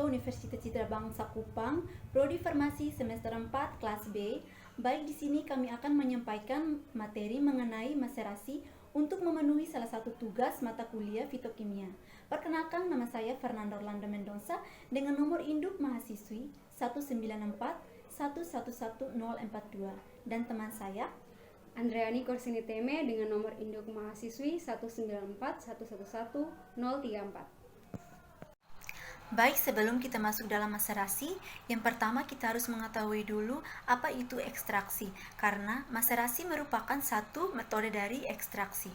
Universitas Citra Bangsa Kupang, Prodi Farmasi semester 4 kelas B. Baik, di sini kami akan menyampaikan materi mengenai maserasi untuk memenuhi salah satu tugas mata kuliah fitokimia. Perkenalkan, nama saya Fernando Orlando Mendoza dengan nomor induk mahasiswi 194111042 dan teman saya Andreani Korsini Teme dengan nomor induk mahasiswi 194111034. Baik, sebelum kita masuk dalam maserasi, yang pertama kita harus mengetahui dulu apa itu ekstraksi, karena maserasi merupakan satu metode dari ekstraksi.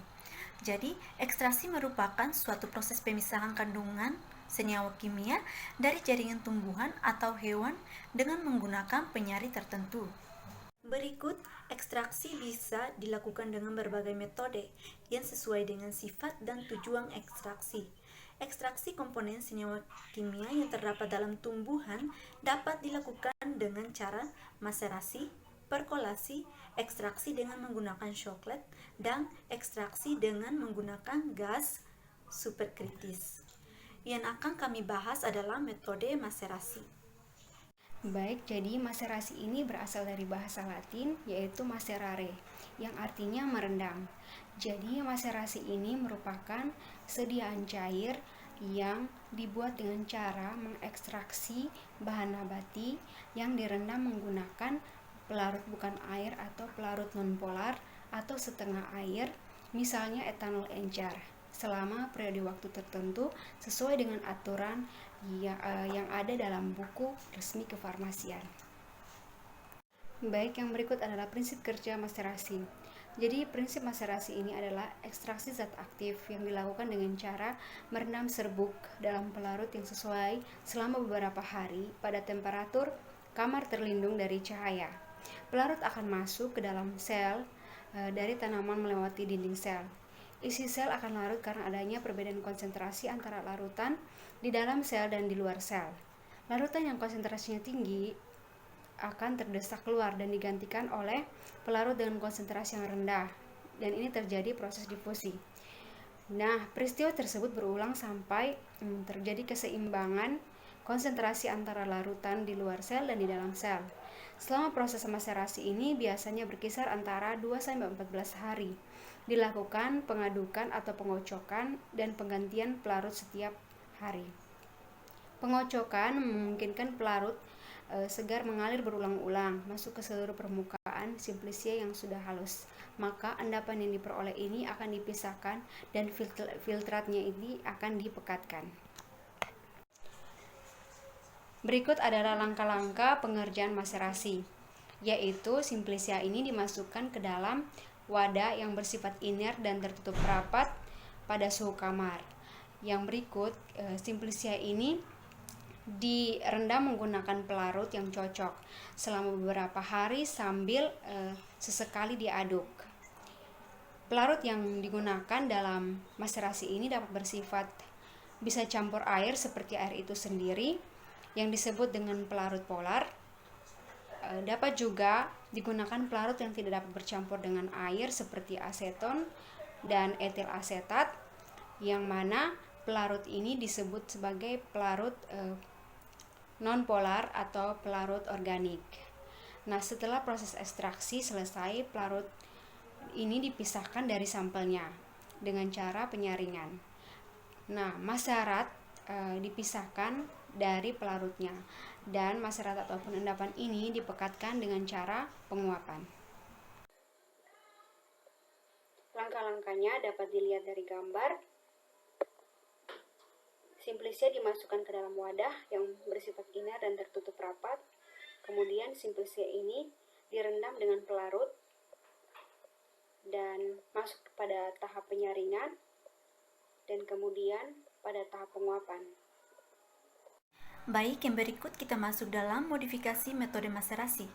Jadi, ekstraksi merupakan suatu proses pemisahan kandungan senyawa kimia dari jaringan tumbuhan atau hewan dengan menggunakan penyari tertentu. Berikut, ekstraksi bisa dilakukan dengan berbagai metode yang sesuai dengan sifat dan tujuan ekstraksi. Ekstraksi komponen senyawa kimia yang terdapat dalam tumbuhan dapat dilakukan dengan cara maserasi, perkolasi, ekstraksi dengan menggunakan coklat, dan ekstraksi dengan menggunakan gas superkritis. Yang akan kami bahas adalah metode maserasi. Baik, jadi maserasi ini berasal dari bahasa Latin yaitu macerare, yang artinya merendam. Jadi maserasi ini merupakan sediaan cair yang dibuat dengan cara mengekstraksi bahan nabati yang direndam menggunakan pelarut bukan air atau pelarut nonpolar atau setengah air, misalnya etanol encer, selama periode waktu tertentu sesuai dengan aturan yang ada dalam buku resmi kefarmasian. Baik, yang berikut adalah prinsip kerja maserasi. Jadi prinsip maserasi ini adalah ekstraksi zat aktif yang dilakukan dengan cara merendam serbuk dalam pelarut yang sesuai selama beberapa hari pada temperatur kamar terlindung dari cahaya. Pelarut akan masuk ke dalam sel dari tanaman melewati dinding sel. Isi sel akan larut karena adanya perbedaan konsentrasi antara larutan di dalam sel dan di luar sel. Larutan yang konsentrasinya tinggi akan terdesak keluar dan digantikan oleh pelarut dengan konsentrasi yang rendah, dan ini terjadi proses difusi. Nah, peristiwa tersebut berulang sampai terjadi keseimbangan konsentrasi antara larutan di luar sel dan di dalam sel. Selama proses maserasi ini biasanya berkisar antara 2-14 hari. Dilakukan pengadukan atau pengocokan dan penggantian pelarut setiap hari. Pengocokan memungkinkan pelarut segar mengalir berulang-ulang masuk ke seluruh permukaan simplisia yang sudah halus. Maka endapan yang diperoleh ini akan dipisahkan dan filtratnya ini akan dipekatkan. Berikut adalah langkah-langkah pengerjaan maserasi, yaitu simplisia ini dimasukkan ke dalam wadah yang bersifat inert dan tertutup rapat pada suhu kamar. Yang berikut, simplisia ini direndam menggunakan pelarut yang cocok selama beberapa hari sambil sesekali diaduk. Pelarut yang digunakan dalam maserasi ini dapat bersifat bisa campur air seperti air itu sendiri yang disebut dengan pelarut polar. Dapat juga digunakan pelarut yang tidak dapat bercampur dengan air seperti aseton dan etil asetat, yang mana pelarut ini disebut sebagai pelarut non-polar atau pelarut organik. Nah, setelah proses ekstraksi selesai, pelarut ini dipisahkan dari sampelnya dengan cara penyaringan. Nah, maserat dipisahkan dari pelarutnya, dan maserat ataupun endapan ini dipekatkan dengan cara penguapan. Langkah-langkahnya dapat dilihat dari gambar. Simplisia dimasukkan ke dalam wadah yang bersifat inert dan tertutup rapat. Kemudian simplisia ini direndam dengan pelarut dan masuk pada tahap penyaringan dan kemudian pada tahap penguapan. Baik, yang berikut kita masuk dalam modifikasi metode maserasi.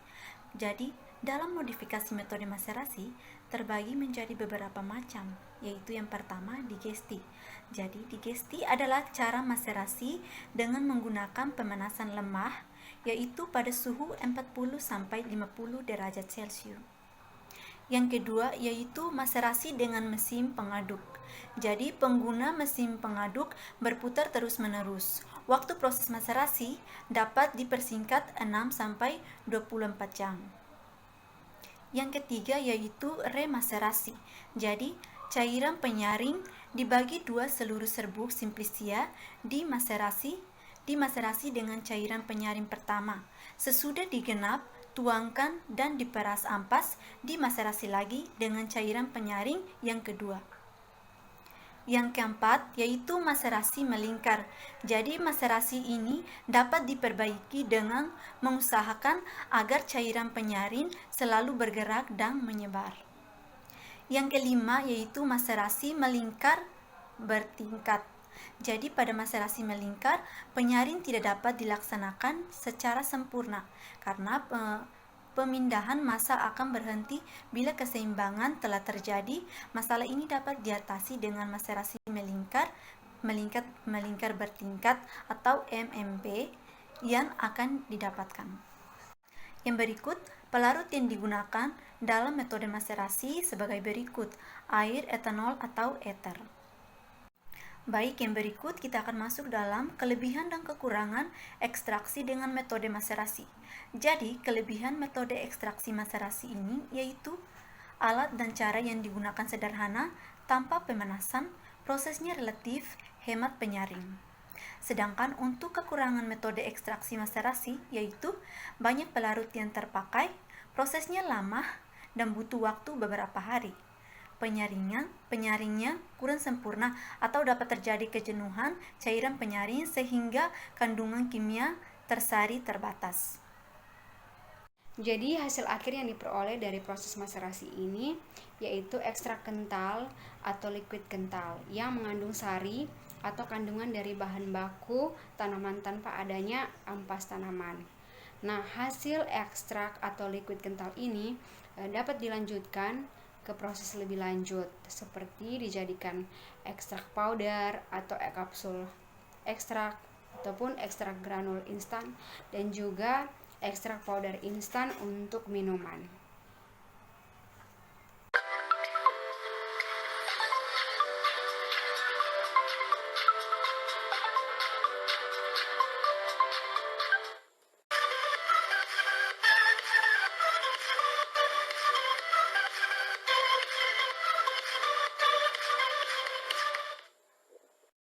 Jadi, dalam modifikasi metode maserasi terbagi menjadi beberapa macam, yaitu yang pertama digesti. Jadi, digesti adalah cara maserasi dengan menggunakan pemanasan lemah, yaitu pada suhu 40-50 derajat Celcius. Yang kedua yaitu maserasi dengan mesin pengaduk. Jadi pengguna mesin pengaduk berputar terus-menerus. Waktu proses maserasi dapat dipersingkat 6 sampai 24 jam. Yang ketiga yaitu remaserasi. Jadi cairan penyaring dibagi dua seluruh serbuk simplisia dimaserasi dengan cairan penyaring pertama. Sesudah digenap, tuangkan dan diperas ampas, dimaserasi lagi dengan cairan penyaring yang kedua. Yang keempat yaitu maserasi melingkar. Jadi maserasi ini dapat diperbaiki dengan mengusahakan agar cairan penyaring selalu bergerak dan menyebar. Yang kelima yaitu maserasi melingkar bertingkat. Jadi pada maserasi melingkar, penyaring tidak dapat dilaksanakan secara sempurna karena pemindahan massa akan berhenti bila keseimbangan telah terjadi. Masalah ini dapat diatasi dengan maserasi melingkar bertingkat atau MMB yang akan didapatkan. Yang berikut, pelarut yang digunakan dalam metode maserasi sebagai berikut: air, etanol, atau eter. Baik, yang berikut kita akan masuk dalam kelebihan dan kekurangan ekstraksi dengan metode maserasi. Jadi, kelebihan metode ekstraksi maserasi ini yaitu alat dan cara yang digunakan sederhana, tanpa pemanasan, prosesnya relatif, hemat penyaring. Sedangkan untuk kekurangan metode ekstraksi maserasi yaitu banyak pelarut yang terpakai, prosesnya lama dan butuh waktu beberapa hari. Penyaringnya kurang sempurna atau dapat terjadi kejenuhan cairan penyaring sehingga kandungan kimia tersari terbatas. Jadi hasil akhir yang diperoleh dari proses maserasi ini yaitu ekstrak kental atau liquid kental yang mengandung sari atau kandungan dari bahan baku tanaman tanpa adanya ampas tanaman. Nah, hasil ekstrak atau liquid kental ini dapat dilanjutkan ke proses lebih lanjut seperti dijadikan ekstrak powder atau kapsul ekstrak ataupun ekstrak granul instan dan juga ekstrak powder instan untuk minuman.